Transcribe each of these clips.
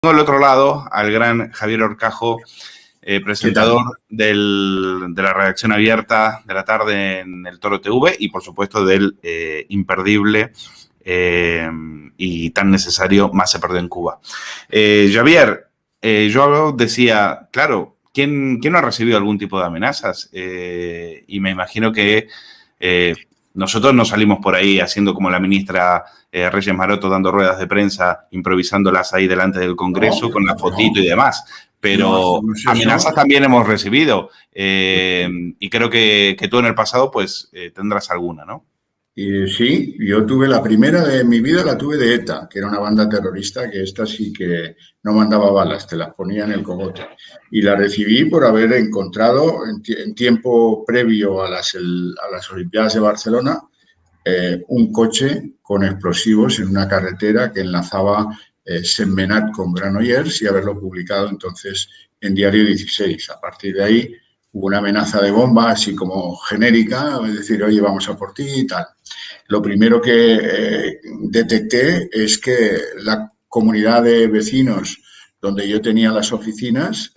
Al otro lado al gran Javier Horcajo, presentador de la redacción abierta de la tarde en el Toro TV y, por supuesto, del imperdible y tan necesario Más se perdió en Cuba. Javier, yo decía, claro, ¿quién no ha recibido algún tipo de amenazas? Y me imagino que nosotros no salimos por ahí haciendo como la ministra Reyes Maroto, dando ruedas de prensa, improvisándolas ahí delante del Congreso con la fotito y demás. Pero amenazas también hemos recibido. Y creo que tú en el pasado pues tendrás alguna, ¿no? Sí, yo tuve la primera de mi vida, la tuve de ETA, que era una banda terrorista que esta sí que no mandaba balas, te las ponía en el cogote. Y la recibí por haber encontrado en tiempo previo a las Olimpiadas de Barcelona un coche con explosivos en una carretera que enlazaba Sentmenat con Granollers y haberlo publicado entonces en Diario 16. A partir de ahí hubo una amenaza de bomba así como genérica, es decir, oye, vamos a por ti y tal. Lo primero que detecté es que la comunidad de vecinos donde yo tenía las oficinas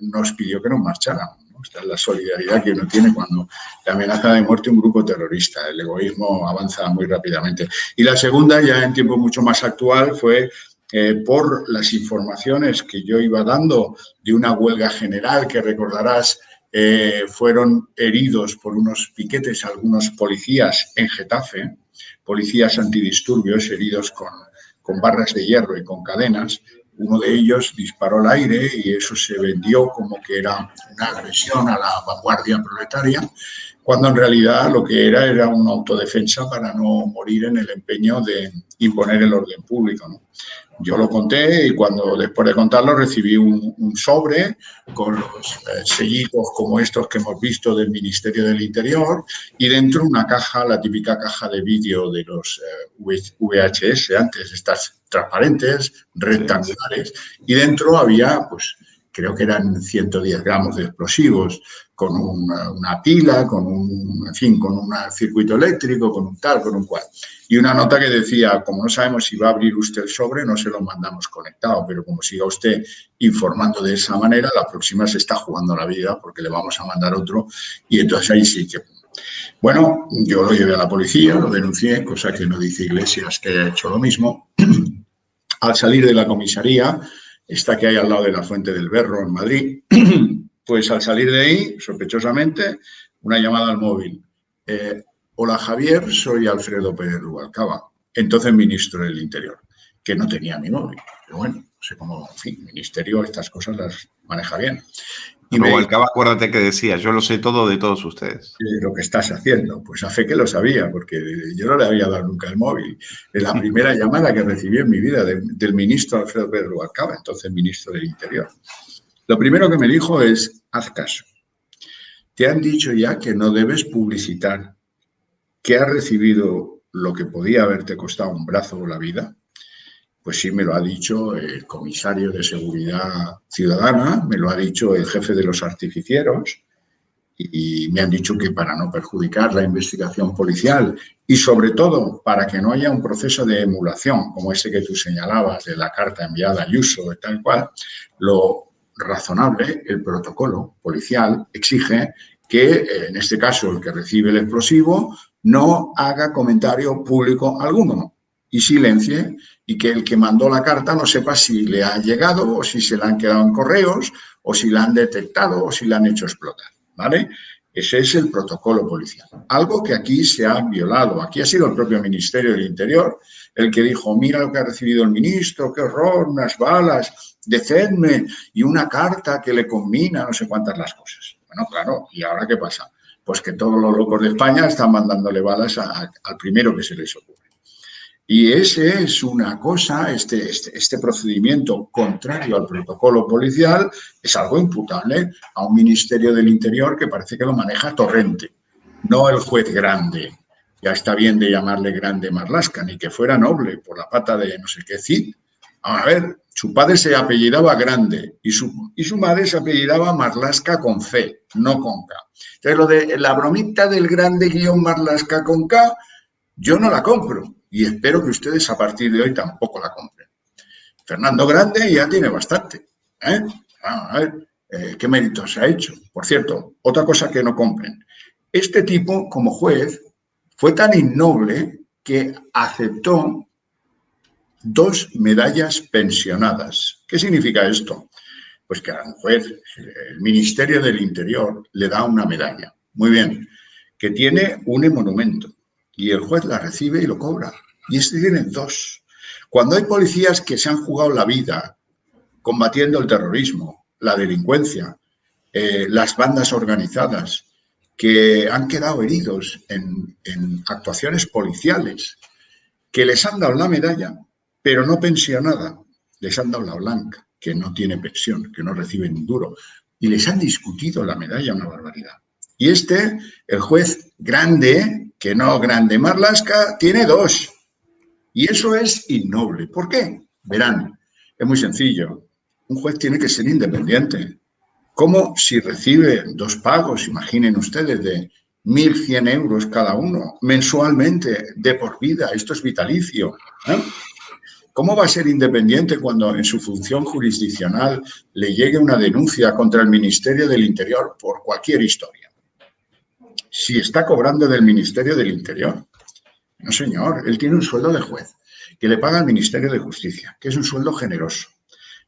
nos pidió que nos marcháramos. Esta es la solidaridad que uno tiene cuando te amenaza de muerte un grupo terrorista. El egoísmo avanza muy rápidamente. Y la segunda, ya en tiempo mucho más actual, fue por las informaciones que yo iba dando de una huelga general que recordarás fueron heridos por unos piquetes algunos policías en Getafe, policías antidisturbios heridos con barras de hierro y con cadenas. Uno de ellos disparó al aire y eso se vendió como que era una agresión a la vanguardia proletaria, cuando en realidad lo que era una autodefensa para no morir en el empeño de imponer el orden público, ¿no? Yo lo conté y después de contarlo recibí un sobre con los sellitos como estos que hemos visto del Ministerio del Interior y dentro una caja, la típica caja de vídeo de los VHS, antes estas transparentes, rectangulares, y dentro había, pues creo que eran 110 gramos de explosivos, con una pila, con un circuito eléctrico, con un tal, con un cual. Y una nota que decía, como no sabemos si va a abrir usted el sobre, no se lo mandamos conectado, pero como siga usted informando de esa manera, la próxima se está jugando la vida porque le vamos a mandar otro. Y entonces ahí sí que... Bueno, yo lo llevé a la policía, lo denuncié, cosa que no dice Iglesias que haya hecho lo mismo. Al salir de la comisaría, esta que hay al lado de la Fuente del Berro en Madrid, pues al salir de ahí, sospechosamente, una llamada al móvil. Hola Javier, soy Alfredo Pérez Rubalcaba, entonces ministro del Interior, que no tenía mi móvil. Pero bueno, no sé cómo, en fin, ministerio estas cosas las maneja bien. Y Rubalcaba, acuérdate que decía, yo lo sé todo de todos ustedes. Lo que estás haciendo, pues a fe que lo sabía, porque yo no le había dado nunca el móvil. Es la primera llamada que recibí en mi vida del ministro Alfredo Pérez Rubalcaba, entonces ministro del Interior. Lo primero que me dijo es, haz caso. Te han dicho ya que no debes publicitar que has recibido lo que podía haberte costado un brazo o la vida. Pues sí, me lo ha dicho el comisario de Seguridad Ciudadana, me lo ha dicho el jefe de los artificieros y me han dicho que para no perjudicar la investigación policial y sobre todo para que no haya un proceso de emulación como ese que tú señalabas de la carta enviada a Ayuso y tal cual, lo razonable, el protocolo policial exige que, en este caso, el que recibe el explosivo no haga comentario público alguno y silencie y que el que mandó la carta no sepa si le ha llegado o si se la han quedado en correos o si la han detectado o si la han hecho explotar, ¿vale? Ese es el protocolo policial. Algo que aquí se ha violado. Aquí ha sido el propio Ministerio del Interior el que dijo, mira lo que ha recibido el ministro, qué horror, unas balas, decidme, y una carta que le combina, no sé cuántas las cosas. Bueno, claro, ¿y ahora qué pasa? Pues que todos los locos de España están mandándole balas al primero que se les ocurre. Y ese es una cosa, este procedimiento contrario al protocolo policial es algo imputable a un Ministerio del Interior que parece que lo maneja Torrente, no el juez Grande. Ya está bien de llamarle Grande Marlaska, ni que fuera noble por la pata de no sé qué Cid. A ver, su padre se apellidaba Grande y su madre se apellidaba Marlaska con C, no con K. Entonces, lo de la bromita del Grande guión Marlaska con K, yo no la compro y espero que ustedes a partir de hoy tampoco la compren. Fernando Grande ya tiene bastante. A ver, ¿qué méritos se ha hecho? Por cierto, otra cosa que no compren. Este tipo, como juez, fue tan innoble que aceptó 2 medallas pensionadas. ¿Qué significa esto? Pues que a un juez, el Ministerio del Interior le da una medalla. Muy bien, que tiene un emolumento y el juez la recibe y lo cobra. Y este tiene 2. Cuando hay policías que se han jugado la vida combatiendo el terrorismo, la delincuencia, las bandas organizadas, que han quedado heridos en actuaciones policiales, que les han dado la medalla, pero no pensionada, les han dado la blanca, que no tiene pensión, que no recibe ni duro, y les han discutido la medalla, una barbaridad. Y el juez Grande, que no Grande Marlaska, tiene 2. Y eso es innoble. ¿Por qué? Verán, es muy sencillo. Un juez tiene que ser independiente. ¿Cómo si recibe 2 pagos, imaginen ustedes, de 1.100 euros cada uno, mensualmente, de por vida? Esto es vitalicio. ¿Cómo va a ser independiente cuando en su función jurisdiccional le llegue una denuncia contra el Ministerio del Interior por cualquier historia? Si está cobrando del Ministerio del Interior. No, señor, él tiene un sueldo de juez que le paga al Ministerio de Justicia, que es un sueldo generoso,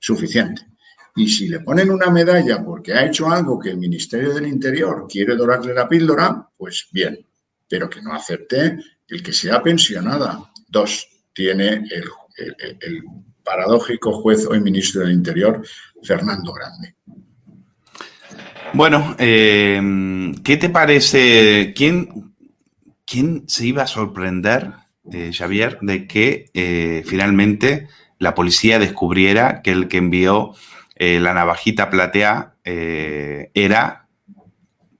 suficiente. Y si le ponen una medalla porque ha hecho algo que el Ministerio del Interior quiere dorarle la píldora, pues bien, pero que no acepte el que sea pensionada. 2, tiene el paradójico juez hoy ministro del Interior, Fernando Grande. Bueno, ¿qué te parece? ¿Quién se iba a sorprender, Xavier, de que finalmente la policía descubriera que el que envió la navajita platea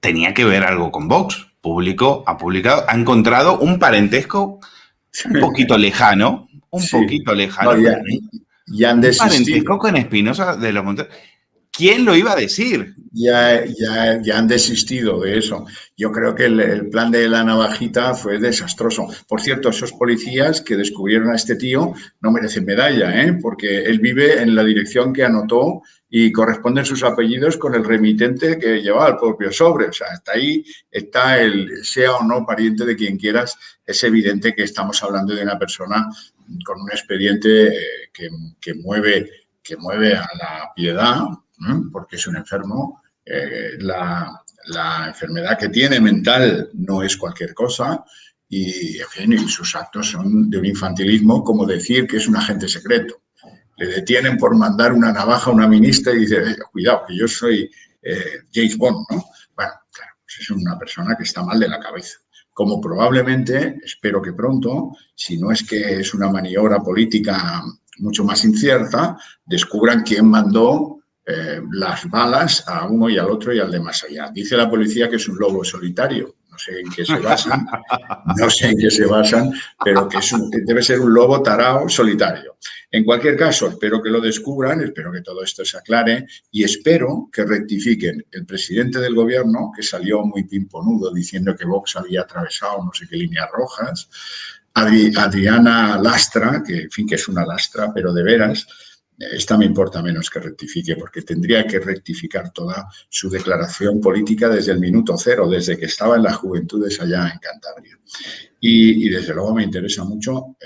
tenía que ver algo con Vox? Ha encontrado un parentesco un poquito lejano, No, ya han desistido. Un parentesco con Espinosa de los Monteros. ¿Quién lo iba a decir? Ya han desistido de eso. Yo creo que el plan de la navajita fue desastroso. Por cierto, esos policías que descubrieron a este tío no merecen medalla, porque él vive en la dirección que anotó y corresponden sus apellidos con el remitente que llevaba el propio sobre. O sea, hasta ahí está sea o no pariente de quien quieras, es evidente que estamos hablando de una persona con un expediente que mueve a la piedad, porque es un enfermo. La enfermedad que tiene mental no es cualquier cosa y, en fin, y sus actos son de un infantilismo como decir que es un agente secreto. Le detienen por mandar una navaja a una ministra y dice, cuidado, que yo soy James Bond, ¿no? Bueno, claro, pues es una persona que está mal de la cabeza. Como probablemente, espero que pronto, si no es que es una maniobra política mucho más incierta, descubran quién mandó las balas a uno y al otro y al de más allá. Dice la policía que es un lobo solitario. No sé en qué se basan, pero que debe ser un lobo tarao solitario. En cualquier caso, espero que lo descubran, espero que todo esto se aclare y espero que rectifiquen el presidente del gobierno, que salió muy pimponudo diciendo que Vox había atravesado no sé qué líneas rojas, Adriana Lastra, que en fin que es una lastra, pero de veras. Esta me importa menos que rectifique, porque tendría que rectificar toda su declaración política desde el minuto 0, desde que estaba en las juventudes allá en Cantabria. Y desde luego me interesa mucho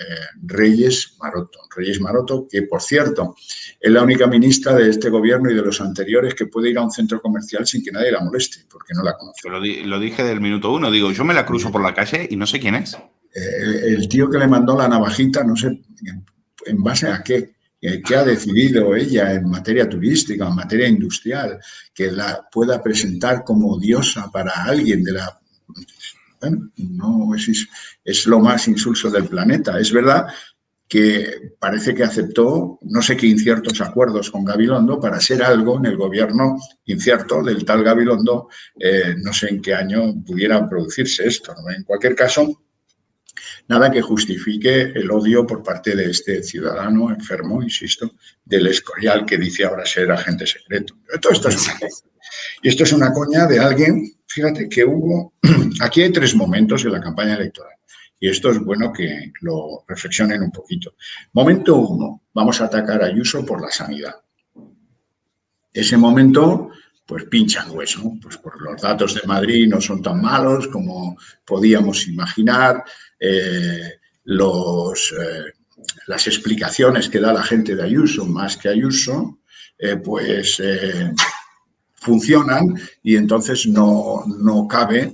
Reyes Maroto, que por cierto es la única ministra de este gobierno y de los anteriores que puede ir a un centro comercial sin que nadie la moleste, porque no la conoce. Lo dije del minuto 1, digo, yo me la cruzo por la calle y no sé quién es. El tío que le mandó la navajita, no sé en base a qué. ¿Qué ha decidido ella en materia turística, en materia industrial, que la pueda presentar como diosa para alguien de la... Bueno, no, es lo más insulso del planeta. Es verdad que parece que aceptó no sé qué inciertos acuerdos con Gabilondo para ser algo en el gobierno incierto del tal Gabilondo. No sé en qué año pudiera producirse esto, ¿no? En cualquier caso, nada que justifique el odio por parte de este ciudadano enfermo, insisto, del Escorial, que dice ahora ser agente secreto. Todo esto es una coña. Y esto es una coña de alguien, fíjate que hubo... Aquí hay 3 momentos en la campaña electoral. Y esto es bueno que lo reflexionen un poquito. Momento 1, vamos a atacar a Ayuso por la sanidad. Ese momento, pues pinchan hueso, pues por los datos de Madrid no son tan malos como podíamos imaginar, las explicaciones que da la gente de Ayuso, más que Ayuso, funcionan y entonces no cabe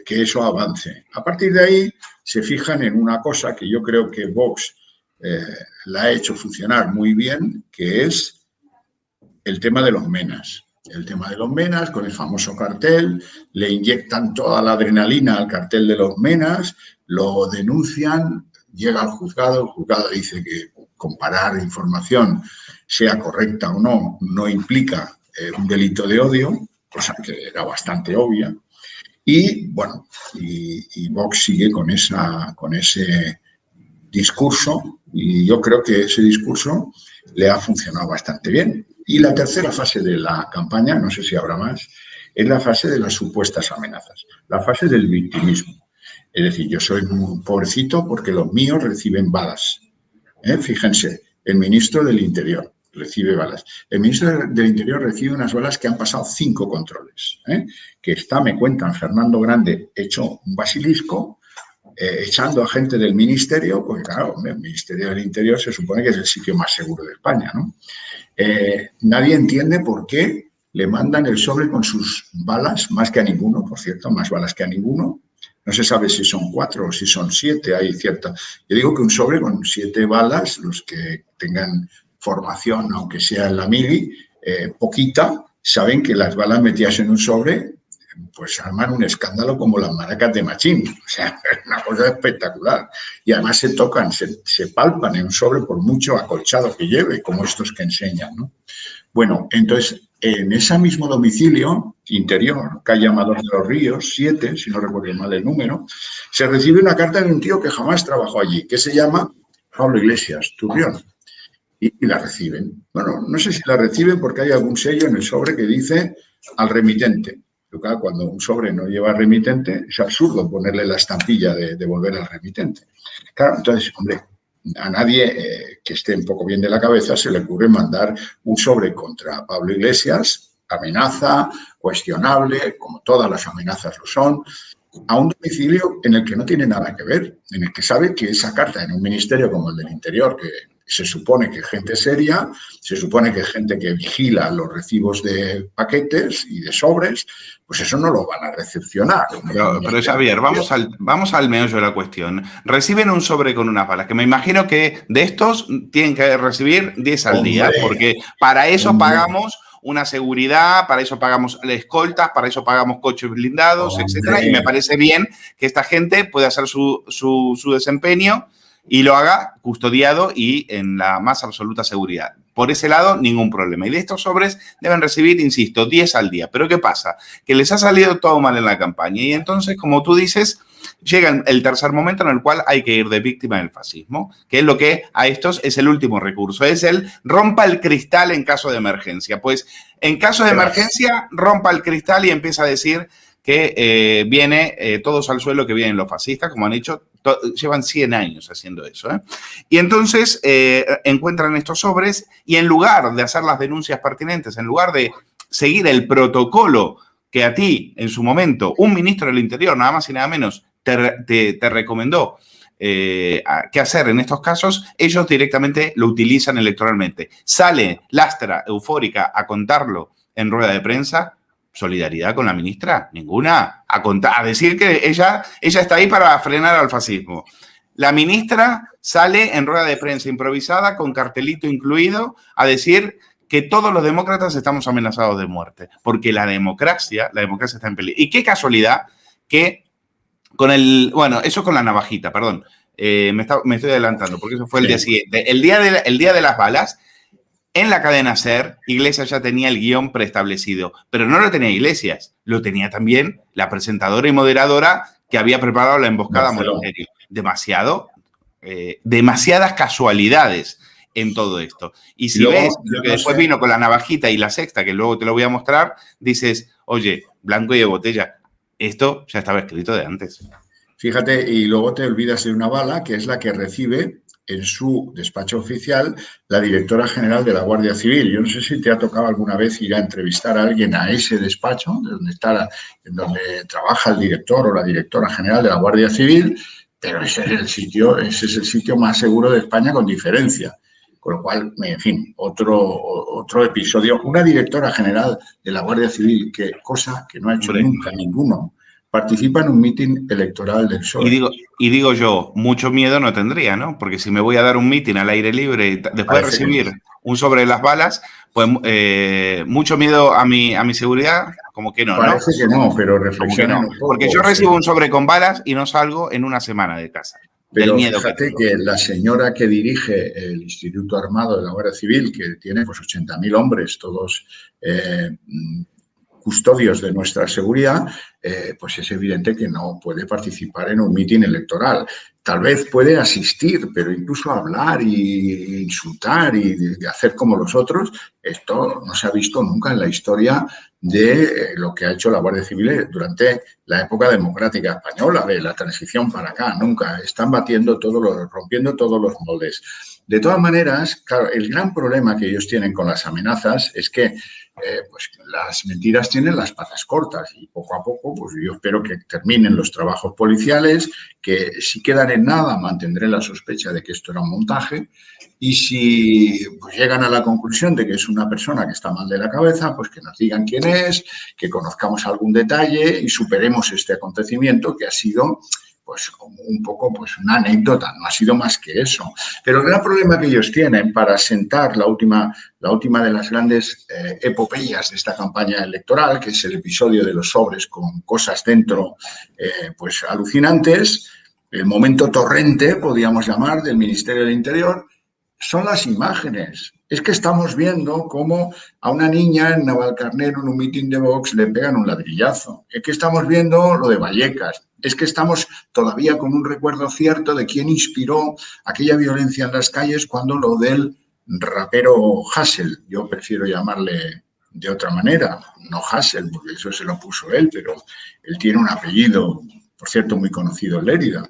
que eso avance. A partir de ahí se fijan en una cosa que yo creo que Vox la ha hecho funcionar muy bien, que es el tema de los menas. El tema de los menas, con el famoso cartel, le inyectan toda la adrenalina al cartel de los menas, lo denuncian, llega al juzgado, el juzgado dice que comparar información, sea correcta o no, no implica un delito de odio, cosa que era bastante obvia. Y, bueno, y Vox sigue con ese discurso y yo creo que ese discurso le ha funcionado bastante bien. Y la tercera fase de la campaña, no sé si habrá más, es la fase de las supuestas amenazas, la fase del victimismo. Es decir, yo soy un pobrecito porque los míos reciben balas. Fíjense, el ministro del Interior recibe balas. El ministro del Interior recibe unas balas que han pasado 5 controles. Que está, me cuentan, Fernando Grande, hecho un basilisco, echando a gente del ministerio, porque claro, el Ministerio del Interior se supone que es el sitio más seguro de España, ¿no? Nadie entiende por qué le mandan el sobre con sus balas, más que a ninguno, por cierto, más balas que a ninguno. No se sabe si son 4 o si son 7, hay cierta... Yo digo que un sobre con 7 balas, los que tengan formación, aunque sea en la mili, poquita, saben que las balas metidas en un sobre pues arman un escándalo como las maracas de Machín. O sea, es una cosa espectacular. Y además se tocan, se palpan en un sobre por mucho acolchado que lleve, como estos que enseñan, ¿no? Bueno, entonces, en ese mismo domicilio interior, calle Amador de los Ríos, 7, si no recuerdo mal el número, se recibe una carta de un tío que jamás trabajó allí, que se llama Pablo Iglesias, Turrión. Y la reciben. Bueno, no sé si la reciben porque hay algún sello en el sobre que dice al remitente. Claro, cuando un sobre no lleva remitente, es absurdo ponerle la estampilla de devolver al remitente. Claro, entonces, hombre, a nadie que esté un poco bien de la cabeza se le ocurre mandar un sobre contra Pablo Iglesias, amenaza, cuestionable, como todas las amenazas lo son, a un domicilio en el que no tiene nada que ver, en el que sabe que esa carta en un ministerio como el del Interior, que se supone que es gente seria, se supone que es gente que vigila los recibos de paquetes y de sobres, pues eso no lo van a recepcionar. Pero Xavier, vamos al meollo de la cuestión. Reciben un sobre con unas balas, que me imagino que de estos tienen que recibir 10 al día, porque para eso pagamos una seguridad, para eso pagamos escoltas, para eso pagamos coches blindados, etcétera. Y me parece bien que esta gente pueda hacer su desempeño y lo haga custodiado y en la más absoluta seguridad. Por ese lado, ningún problema. Y de estos sobres deben recibir, insisto, 10 al día. ¿Pero qué pasa? Que les ha salido todo mal en la campaña. Y entonces, como tú dices, llega el tercer momento en el cual hay que ir de víctima del fascismo, que es lo que a estos es el último recurso. Es el rompa el cristal en caso de emergencia. Pues en caso de emergencia, rompa el cristal y empieza a decir que viene todos al suelo, que vienen los fascistas, como han hecho, llevan 100 años haciendo eso. Y entonces encuentran estos sobres y en lugar de hacer las denuncias pertinentes, en lugar de seguir el protocolo que a ti, en su momento, un ministro del Interior, nada más y nada menos, te recomendó qué hacer en estos casos, ellos directamente lo utilizan electoralmente. Sale Lastra, eufórica, a contarlo en rueda de prensa. ¿Solidaridad con la ministra? Ninguna. A decir que ella está ahí para frenar al fascismo. La ministra sale en rueda de prensa improvisada, con cartelito incluido, a decir que todos los demócratas estamos amenazados de muerte, porque la democracia está en peligro. Y qué casualidad que eso con la navajita, perdón, me estoy adelantando, porque eso fue el día siguiente. El día de las balas, en la cadena SER, Iglesias ya tenía el guión preestablecido, pero no lo tenía Iglesias, lo tenía también la presentadora y moderadora que había preparado la emboscada a Molinero. Demasiadas casualidades en todo esto. Y si ves lo que después vino con la navajita y la sexta, que luego te lo voy a mostrar, dices, oye, blanco y de botella, esto ya estaba escrito de antes. Fíjate, y luego te olvidas de una bala que es la que recibe en su despacho oficial la directora general de la Guardia Civil. Yo no sé si te ha tocado alguna vez ir a entrevistar a alguien a ese despacho, de donde está, en donde trabaja el director o la directora general de la Guardia Civil, pero ese es el sitio más seguro de España con diferencia. Con lo cual, en fin, otro episodio. Una directora general de la Guardia Civil, que cosa que no ha hecho Hombre. nunca ninguno, participa en un mitin electoral del Y PSOE. digo, y digo yo, mucho miedo no tendría, ¿no? Porque si me voy a dar un mitin al aire libre y después de Parece que no. recibir un sobre de las balas, pues mucho miedo a mi seguridad, como que no, ¿no? Parece que no, pero Como que reflexionen no. un Porque poco. yo recibo un sobre con balas y no salgo en una semana de casa, del Pero miedo que fíjate tengo. que la señora que dirige el Instituto Armado de la Guardia Civil, que tiene pues 80.000 hombres, todos custodios de nuestra seguridad, pues es evidente que no puede participar en un mitin electoral. Tal vez puede asistir, pero incluso hablar y insultar y de hacer como los otros, esto no se ha visto nunca en la historia de lo que ha hecho la Guardia Civil durante la época democrática española, de la transición para acá, nunca. Están rompiendo todos los moldes. De todas maneras, claro, el gran problema que ellos tienen con las amenazas es que pues las mentiras tienen las patas cortas y poco a poco pues yo espero que terminen los trabajos policiales, que si quedan en nada mantendré la sospecha de que esto era un montaje y si pues, llegan a la conclusión de que es una persona que está mal de la cabeza, pues que nos digan quién es, que conozcamos algún detalle y superemos este acontecimiento que ha sido pues como un poco pues una anécdota, no ha sido más que eso. Pero el gran problema que ellos tienen para sentar la última de las grandes epopeyas de esta campaña electoral, que es el episodio de los sobres con cosas dentro pues alucinantes, el momento torrente, podríamos llamar, del Ministerio del Interior, son las imágenes. Es que estamos viendo cómo a una niña en Navalcarnero, en un mitin de Vox, le pegan un ladrillazo. Es que estamos viendo lo de Vallecas. Es que estamos todavía con un recuerdo cierto de quién inspiró aquella violencia en las calles cuando lo del rapero Hassel. Yo prefiero llamarle de otra manera, no Hassel, porque eso se lo puso él, pero él tiene un apellido, por cierto, muy conocido en Lérida.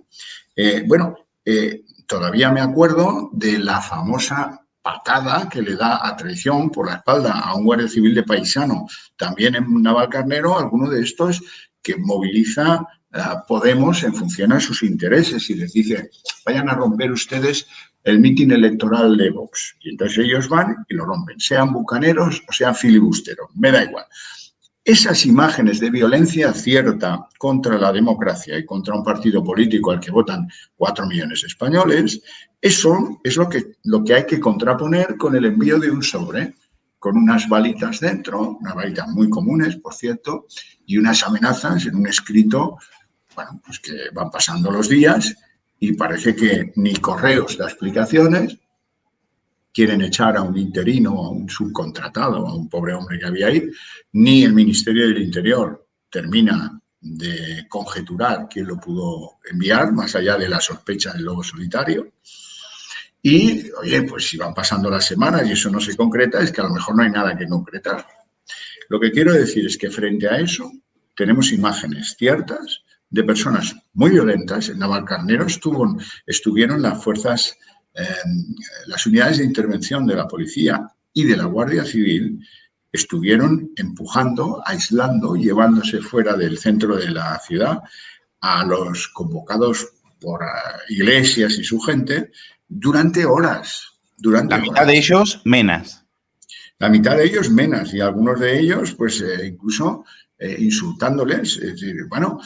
Todavía me acuerdo de la famosa patada que le da a traición por la espalda a un guardia civil de paisano. También en Navalcarnero, alguno de estos que moviliza a Podemos en función a sus intereses y les dice, vayan a romper ustedes el mitin electoral de Vox. Y entonces ellos van y lo rompen, sean bucaneros o sean filibusteros, me da igual. Esas imágenes de violencia cierta contra la democracia y contra un partido político al que votan 4 millones de españoles, eso es lo que hay que contraponer con el envío de un sobre, con unas balitas dentro, unas balitas muy comunes, por cierto, y unas amenazas en un escrito, bueno, pues que van pasando los días y parece que ni correos da explicaciones, quieren echar a un interino, a un subcontratado, a un pobre hombre que había ahí, ni el Ministerio del Interior termina de conjeturar quién lo pudo enviar, más allá de la sospecha del lobo solitario. Y, oye, pues si van pasando las semanas y eso no se concreta, es que a lo mejor no hay nada que concretar. Lo que quiero decir es que frente a eso tenemos imágenes ciertas de personas muy violentas. En Navalcarnero estuvieron las fuerzas, las unidades de intervención de la policía y de la Guardia Civil, estuvieron empujando, aislando, llevándose fuera del centro de la ciudad a los convocados por Iglesias y su gente durante horas. La mitad de ellos, menas. La mitad de ellos menas y algunos de ellos pues incluso insultándoles. Es decir, bueno,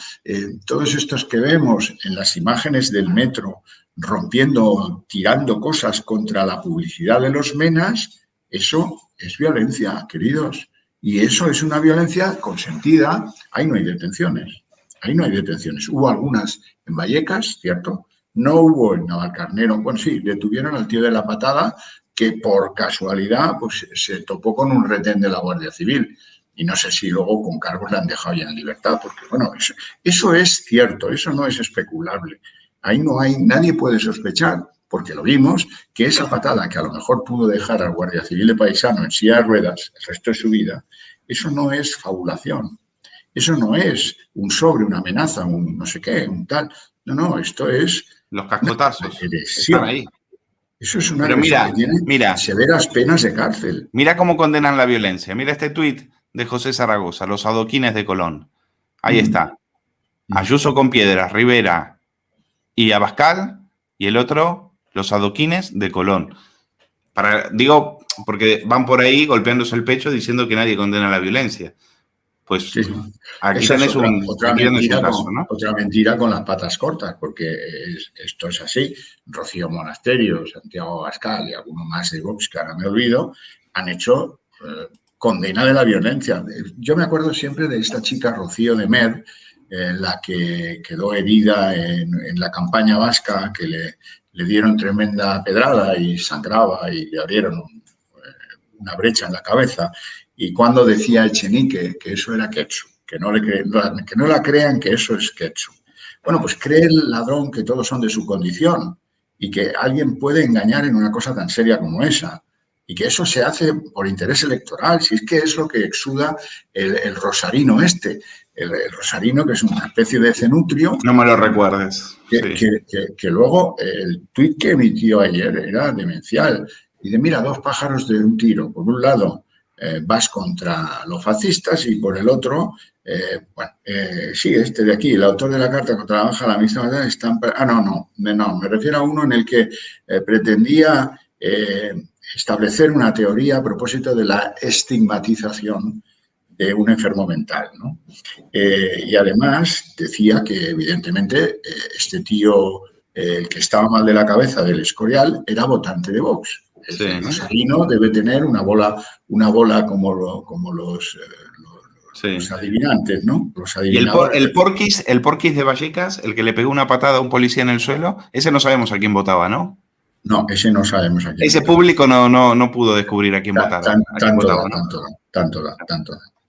todos estos que vemos en las imágenes del metro rompiendo, tirando cosas contra la publicidad de los menas, eso es violencia, queridos. Y eso es una violencia consentida. Ahí no hay detenciones. Ahí no hay detenciones. Hubo algunas en Vallecas, ¿cierto? No hubo en Navalcarnero. Bueno, sí, detuvieron al tío de la patada, que por casualidad pues, se topó con un retén de la Guardia Civil. Y no sé si luego con cargos le han dejado ya en libertad, porque bueno, eso es cierto, eso no es especulable. Ahí no hay, nadie puede sospechar, porque lo vimos, que esa patada que a lo mejor pudo dejar al Guardia Civil de paisano en silla de ruedas el resto de su vida, eso no es fabulación. Eso no es un sobre, una amenaza, un no sé qué, un tal. No, esto es Los cascotazos están agresión. ahí. Eso es una Pero agresión que tiene mira, severas penas de cárcel. mira cómo condenan la violencia. Mira este tuit de José Zaragoza, los adoquines de Colón. Ahí está. Ayuso con Piedras, Rivera y Abascal, y el otro, los adoquines de Colón. Digo, porque van por ahí golpeándose el pecho diciendo que nadie condena la violencia. Pues Sí. aquí Esa es tenés un caso, ¿no? otra mentira con las patas cortas, porque esto es así. Rocío Monasterio, Santiago Abascal y alguno más de Vox, que ahora me olvido, han hecho condena de la violencia. Yo me acuerdo siempre de esta chica Rocío de Mer, la que quedó herida en la campaña vasca, que le dieron tremenda pedrada y sangraba y le abrieron una brecha en la cabeza. Y cuando decía Echenique que eso era ketchup, que no la crean que eso es ketchup. Bueno, pues cree el ladrón que todos son de su condición y que alguien puede engañar en una cosa tan seria como esa. Y que eso se hace por interés electoral, si es que es lo que exuda el rosarino este. El rosarino, que es una especie de cenutrio. No me lo recuerdes. Que luego el tuit que emitió ayer era demencial. Dice, mira, 2 pájaros de un tiro. Por un lado, vas contra los fascistas y por el otro, sí, este de aquí, el autor de la carta contra la baja de la ministra de no, me refiero a uno en el que pretendía establecer una teoría a propósito de la estigmatización de un enfermo mental, ¿no? Y además decía que evidentemente este tío, el que estaba mal de la cabeza del Escorial, era votante de Vox. El rosarino debe tener una bola como los adivinantes, ¿no? Los adivinadores. Y el porquis de Vallecas, el que le pegó una patada a un policía en el suelo, ese no sabemos a quién votaba, ¿no? No, ese no sabemos a quién Ese votaba. Público no pudo descubrir a quién votaba. Tanto da.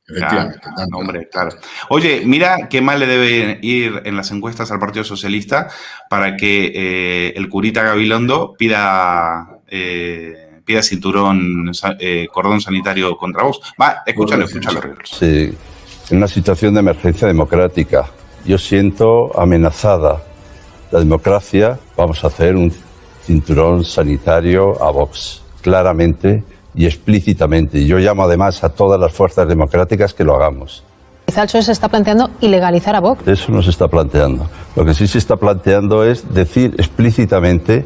Efectivamente. Claro, hombre, claro. Oye, mira qué mal le debe ir en las encuestas al Partido Socialista para que el curita Gabilondo pida cinturón, cordón sanitario contra vos. Va, escúchalo, Riveros. Sí, en una situación de emergencia democrática. Yo siento amenazada la democracia. Vamos a hacer un cinturón sanitario a Vox, claramente y explícitamente. Y yo llamo además a todas las fuerzas democráticas que lo hagamos. Quizá el PSOE se está planteando ilegalizar a Vox. Eso no se está planteando. Lo que sí se está planteando es decir explícitamente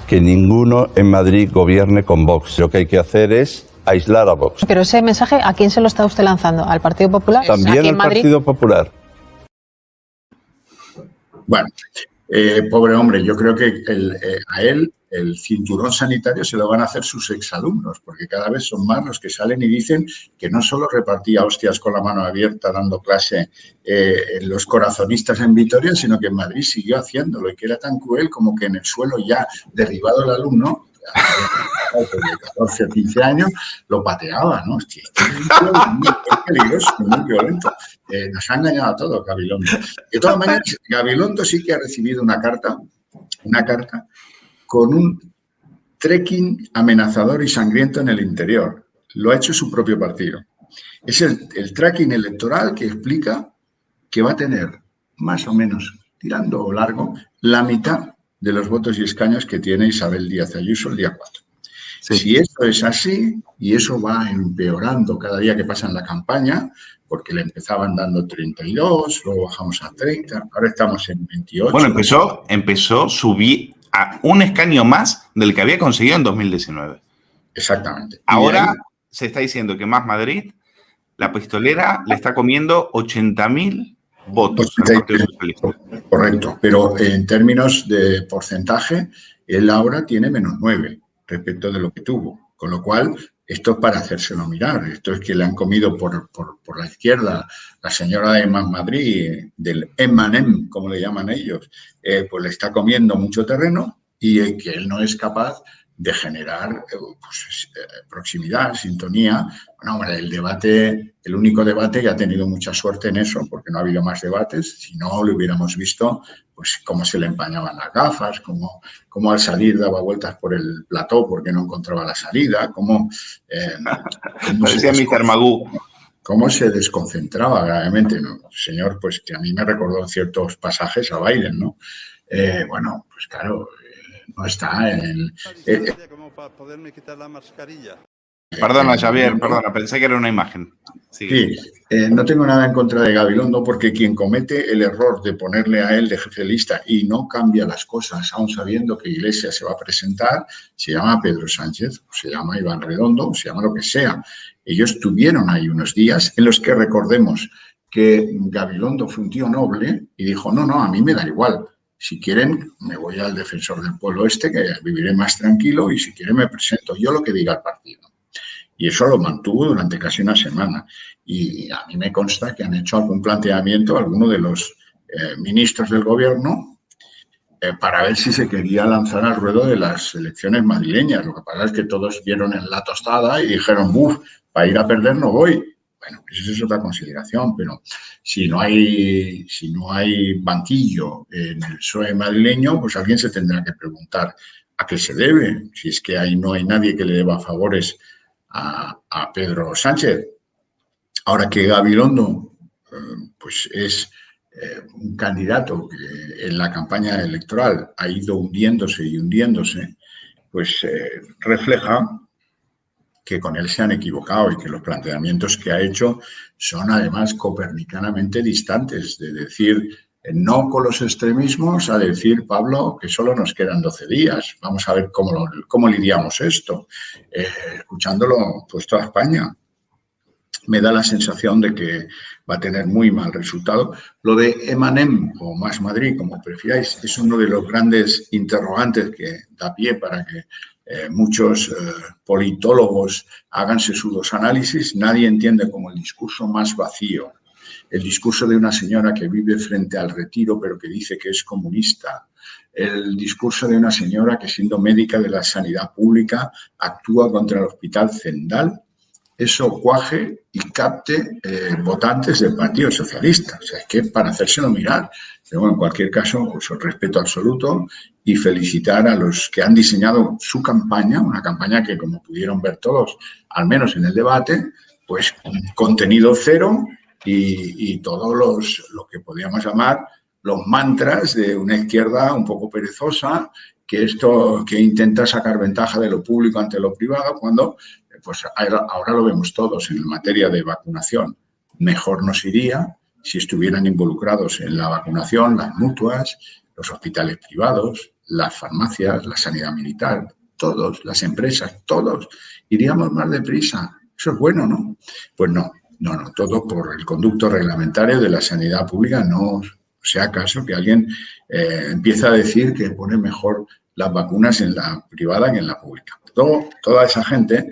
que ninguno en Madrid gobierne con Vox. Lo que hay que hacer es aislar a Vox. Pero ese mensaje, ¿a quién se lo está usted lanzando? ¿Al Partido Popular? También al Partido Popular. Bueno, pobre hombre, yo creo que a él el cinturón sanitario se lo van a hacer sus exalumnos, porque cada vez son más los que salen y dicen que no solo repartía hostias con la mano abierta dando clase los corazonistas en Vitoria, sino que en Madrid siguió haciéndolo y que era tan cruel como que en el suelo ya derribado el alumno, de 14 o 15 años, lo pateaba, ¿no? Este es muy peligroso, muy violento. Nos ha engañado a todos, Gabilondo. De todas maneras, Gabilondo sí que ha recibido una carta con un trekking amenazador y sangriento en el interior. Lo ha hecho su propio partido. Es el tracking electoral que explica que va a tener más o menos, tirando largo, la mitad de los votos y escaños que tiene Isabel Díaz Ayuso el día 4. Sí. Si esto es así, y eso va empeorando cada día que pasa en la campaña, porque le empezaban dando 32, luego bajamos a 30, ahora estamos en 28. Bueno, empezó, subí a un escaño más del que había conseguido en 2019. Exactamente. Ahora se está diciendo que Más Madrid, la pistolera, le está comiendo 80.000 votos al Partido Socialista. Correcto, pero en términos de porcentaje, él ahora tiene menos 9 respecto de lo que tuvo, con lo cual esto es para hacérselo mirar. Esto es que le han comido por la izquierda la señora de Más Madrid, del M&M, como le llaman ellos, pues le está comiendo mucho terreno y que él no es capaz de generar proximidad, sintonía. Bueno, hombre, el único debate que ha tenido mucha suerte en eso, porque no ha habido más debates, si no lo hubiéramos visto, pues cómo se le empañaban las gafas, cómo al salir daba vueltas por el plató porque no encontraba la salida, parecía Mr. Magoo. cómo se desconcentraba gravemente, ¿no? Señor, pues que a mí me recordó en ciertos pasajes a Biden, ¿no? Bueno, pues claro, no está en el... como para poderme quitar la mascarilla. Perdona, Xavier, perdona, pensé que era una imagen. Sí, no tengo nada en contra de Gabilondo porque quien comete el error de ponerle a él de jefe de lista y no cambia las cosas, aun sabiendo que Iglesias se va a presentar, se llama Pedro Sánchez, o se llama Iván Redondo, o se llama lo que sea. Ellos tuvieron ahí unos días en los que recordemos que Gabilondo fue un tío noble y dijo, no, a mí me da igual. Si quieren, me voy al Defensor del Pueblo que viviré más tranquilo, y si quieren me presento yo lo que diga el partido. Y eso lo mantuvo durante casi una semana. Y a mí me consta que han hecho algún planteamiento algunos de los ministros del gobierno para ver si se quería lanzar al ruedo de las elecciones madrileñas. Lo que pasa es que todos vieron en la tostada y dijeron, ¡buf! Para ir a perder no voy. Bueno, esa es otra consideración, pero si no hay banquillo en el PSOE madrileño, pues alguien se tendrá que preguntar a qué se debe, si es que ahí no hay nadie que le deba favores a Pedro Sánchez. Ahora que Gabilondo pues es un candidato que en la campaña electoral ha ido hundiéndose, pues refleja que con él se han equivocado y que los planteamientos que ha hecho son además copernicanamente distantes, de decir no con los extremismos a decir, Pablo, que solo nos quedan 12 días. Vamos a ver cómo lidiamos esto. Escuchándolo, pues toda España me da la sensación de que va a tener muy mal resultado. Lo de Emanem o Más Madrid, como prefiráis, es uno de los grandes interrogantes que da pie para que muchos politólogos hagan sesudos análisis. Nadie entiende como el discurso más vacío, el discurso de una señora que vive frente al Retiro pero que dice que es comunista, el discurso de una señora que siendo médica de la sanidad pública actúa contra el Hospital Zendal, eso cuaje y capte votantes del Partido Socialista. O sea, es que para hacérselo mirar. Pero bueno, en cualquier caso, pues el respeto absoluto y felicitar a los que han diseñado su campaña, una campaña que, como pudieron ver todos, al menos en el debate, pues contenido cero y todos lo que podríamos llamar los mantras de una izquierda un poco perezosa, que intenta sacar ventaja de lo público ante lo privado, cuando pues ahora lo vemos todos en materia de vacunación. Mejor nos iría si estuvieran involucrados en la vacunación las mutuas, los hospitales privados, las farmacias, la sanidad militar, todos, las empresas, todos. Iríamos más deprisa. Eso es bueno, ¿no? Pues no, todo por el conducto reglamentario de la sanidad pública. No sea caso que alguien empiece a decir que pone mejor las vacunas en la privada que en la pública. Toda esa gente,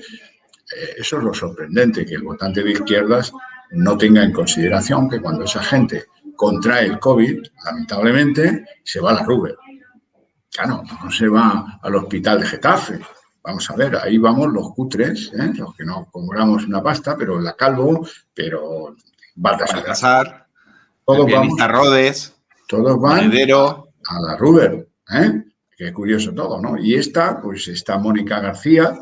eso es lo sorprendente, que el votante de izquierdas no tenga en consideración que cuando esa gente contrae el COVID, lamentablemente, se va a la Ruber. Claro, no se va al hospital de Getafe. Vamos a ver, ahí vamos los cutres, los que no cobramos una pasta, pero la Calvo, pero Baltasar, todos pianista Rodes, todos van Monedero, a la Ruber. Qué curioso todo, ¿no? Y pues está Mónica García,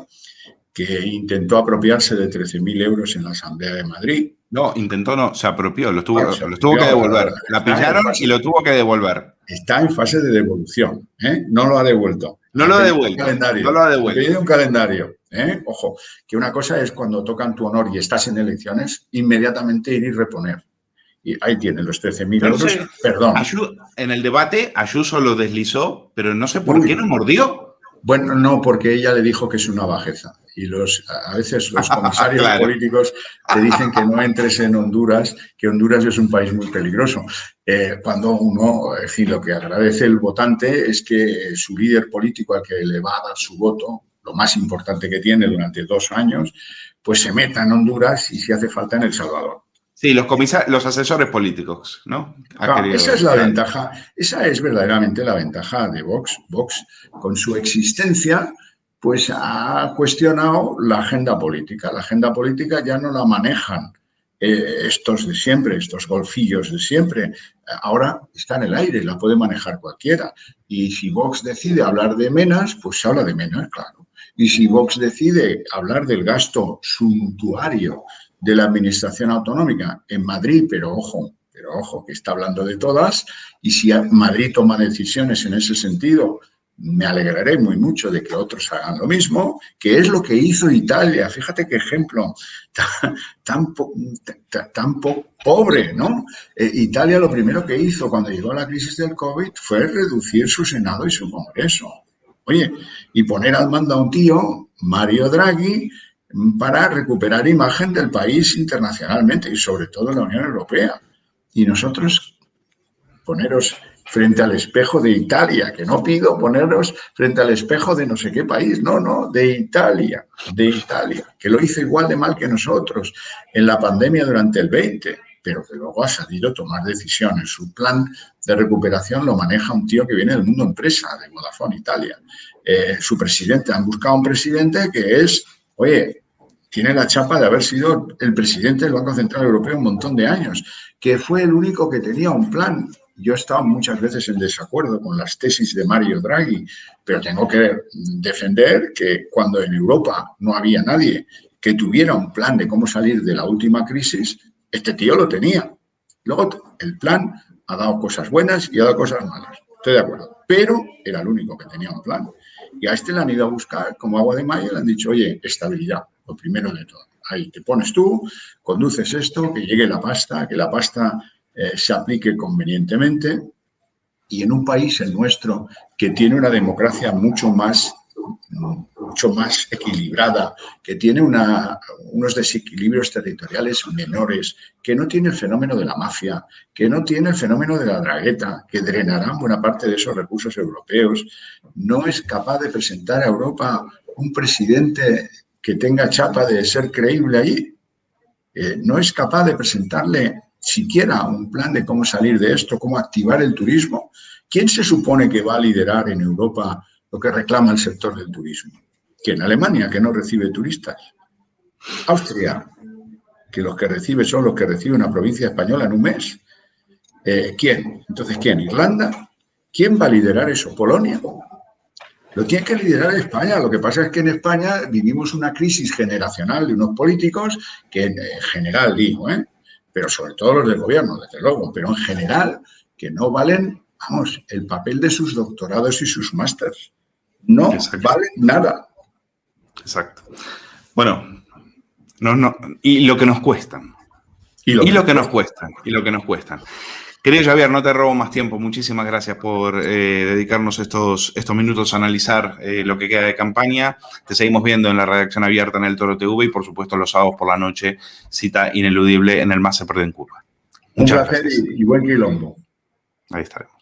que intentó apropiarse de 13.000 euros en la Asamblea de Madrid. No, intentó no, se apropió, los tuvo que devolver. La pillaron y lo tuvo que devolver. Está en fase de devolución, no lo ha devuelto. No lo ha devuelto. No lo ha devuelto. Ha pedido un calendario. Ojo, que una cosa es cuando tocan tu honor y estás en elecciones, inmediatamente ir y reponer. Y ahí tienen los 13.000 euros. Perdón. En el debate, Ayuso lo deslizó, pero no sé por qué no mordió. Bueno, no, porque ella le dijo que es una bajeza. Y a veces los comisarios políticos te dicen que no entres en Honduras, que Honduras es un país muy peligroso. Cuando uno, es decir, lo que agradece el votante es que su líder político al que le va a dar su voto, lo más importante que tiene durante 2 años, pues se meta en Honduras y si hace falta en El Salvador. Sí, los asesores políticos, ¿no? Esa es la ventaja, esa es verdaderamente la ventaja de Vox. Vox, con su existencia, pues ha cuestionado la agenda política. La agenda política ya no la manejan estos de siempre, estos golfillos de siempre. Ahora está en el aire, la puede manejar cualquiera. Y si Vox decide hablar de Menas, pues se habla de Menas, claro. Y si Vox decide hablar del gasto suntuario de la administración autonómica en Madrid, pero ojo, que está hablando de todas, y si Madrid toma decisiones en ese sentido, me alegraré muy mucho de que otros hagan lo mismo, que es lo que hizo Italia. Fíjate qué ejemplo tan pobre, ¿no? Italia lo primero que hizo cuando llegó la crisis del COVID fue reducir su Senado y su Congreso. Oye, y poner al mando a un tío, Mario Draghi, para recuperar imagen del país internacionalmente y sobre todo en la Unión Europea. Y nosotros poneros frente al espejo de Italia, que no pido ponernos frente al espejo de no sé qué país, no, de Italia, que lo hizo igual de mal que nosotros en la pandemia durante el 20, pero que luego ha sabido a tomar decisiones. Su plan de recuperación lo maneja un tío que viene del mundo empresa, de Vodafone Italia. Su presidente, han buscado un presidente que es, oye, tiene la chapa de haber sido el presidente del Banco Central Europeo un montón de años, que fue el único que tenía un plan. Yo he estado muchas veces en desacuerdo con las tesis de Mario Draghi, pero tengo que defender que cuando en Europa no había nadie que tuviera un plan de cómo salir de la última crisis, este tío lo tenía. Luego, el plan ha dado cosas buenas y ha dado cosas malas. Estoy de acuerdo. Pero era el único que tenía un plan. Y a este le han ido a buscar como agua de mayo y le han dicho, oye, estabilidad, lo primero de todo. Ahí te pones tú, conduces esto, que llegue la pasta, que la pasta se aplique convenientemente. Y en un país, el nuestro, que tiene una democracia mucho más equilibrada, que tiene unos desequilibrios territoriales menores, que no tiene el fenómeno de la mafia, que no tiene el fenómeno de la dragueta, que drenarán buena parte de esos recursos europeos, no es capaz de presentar a Europa un presidente que tenga chapa de ser creíble allí, no es capaz de presentarle siquiera un plan de cómo salir de esto, cómo activar el turismo. ¿Quién se supone que va a liderar en Europa lo que reclama el sector del turismo? ¿Quién? Alemania, que no recibe turistas. Austria, que los que recibe son los que recibe una provincia española en un mes. ¿Quién? Entonces, ¿quién? ¿Irlanda? ¿Quién va a liderar eso? ¿Polonia? Lo tiene que liderar España. Lo que pasa es que en España vivimos una crisis generacional de unos políticos que en general digo, pero sobre todo los del gobierno, desde luego, pero en general que no valen, vamos, el papel de sus doctorados y sus másters. No valen nada. Exacto. Bueno, no, y lo que nos cuestan. Y lo que nos cuestan. Querido Javier, no te robo más tiempo. Muchísimas gracias por dedicarnos estos minutos a analizar lo que queda de campaña. Te seguimos viendo en la redacción abierta en el Toro TV y, por supuesto, los sábados por la noche, cita ineludible en el Más se pierde en curva. Muchas gracias. Y buen quilombo. Ahí estaremos.